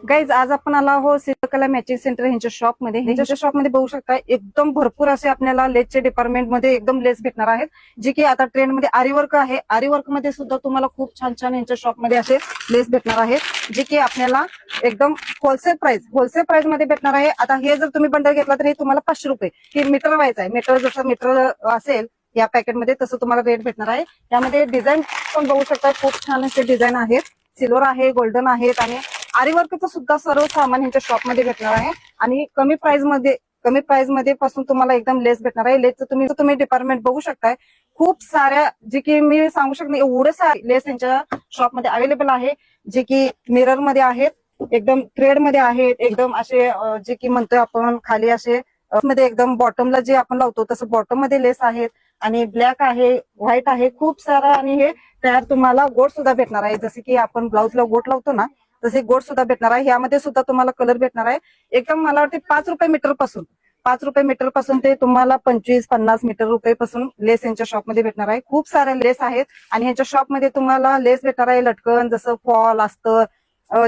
Guys आज आपण आला आहोत शिल्पकला मॅचिंग सेंटर ह्यांच्या शॉपमध्ये बघू शकता एकदम भरपूर असे आपल्याला लेसचे डिपार्टमेंट मध्ये एकदम लेस भेटणार आहेत, जे की आता ट्रेंड मध्ये आरीवर्क आहे. आरीवर्क मध्ये सुद्धा तुम्हाला खूप छान छान यांच्या शॉपमध्ये असे लेस भेटणार आहेत, जे की आपल्याला एकदम होलसेल प्राइस मध्ये भेटणार आहे. आता हे जर तुम्ही बंडल घेतला तर हे तुम्हाला 500 रुपये हे मीटर वाईज आहे. मीटर जसं मीटर असेल या पॅकेटमध्ये तसं तुम्हाला रेट भेटणार आहे. यामध्ये डिझाईन पण बघू शकता, खूप छान असे डिझाईन आहेत. सिल्वर आहे, गोल्डन आहेत आणि आरीवर्कचं सुद्धा सर्व सामान ह्यांच्या शॉपमध्ये भेटणार आहे. आणि कमी प्राइस मध्ये पासून तुम्हाला एकदम लेस भेटणार आहे. लेसचं तुम्ही डिपार्टमेंट बघू शकताय. खूप साऱ्या जे की मी सांगू शकते एवढे सारे लेस यांच्या शॉपमध्ये अवेलेबल आहे, जे की मिरर मध्ये आहेत, एकदम थ्रेड मध्ये आहेत, एकदम असे जे की म्हणतोय आपण खाली असे मध्ये एकदम बॉटमला जे आपण लावतो तसं बॉटम मध्ये लेस आहेत. आणि ब्लॅक आहे, व्हाईट आहे, खूप सारा. आणि हे तयार तुम्हाला गोट सुद्धा भेटणार आहे, जसे की आपण ब्लाऊजला गोट लावतो ना तसे गोट सुद्धा भेटणार आहे. यामध्ये सुद्धा तुम्हाला कलर भेटणार आहे. एकदम मला वाटते 5 रुपये मीटर पासून ते तुम्हाला 25-50 मीटर रुपये पासून लेस यांच्या शॉपमध्ये भेटणार आहे. खूप सारे लेस आहेत आणि यांच्या शॉपमध्ये तुम्हाला लेस भेटणार आहे. लटकन जसं फॉल असतं,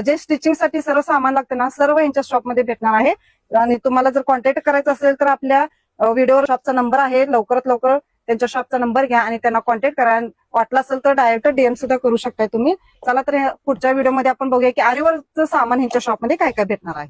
जे स्टिचिंग साठी सर्व सामान लागतं ना सर्व यांच्या शॉपमध्ये भेटणार आहे. आणि तुम्हाला जर कॉन्टॅक्ट करायचा असेल तर आपल्या व्हिडिओवर शॉपचा नंबर आहे, लवकरात लवकर त्यांच्या शॉपचा नंबर घ्या आणि त्यांना कॉन्टॅक्ट करा. वाटला असेल तर डायरेक्ट डीएम सुद्धा करू शकताय तुम्ही. चला तर पुढच्या व्हिडिओमध्ये आपण बघूया की आरीवर्कचं सामान ह्यांच्या शॉपमध्ये काय काय भेटणार आहे.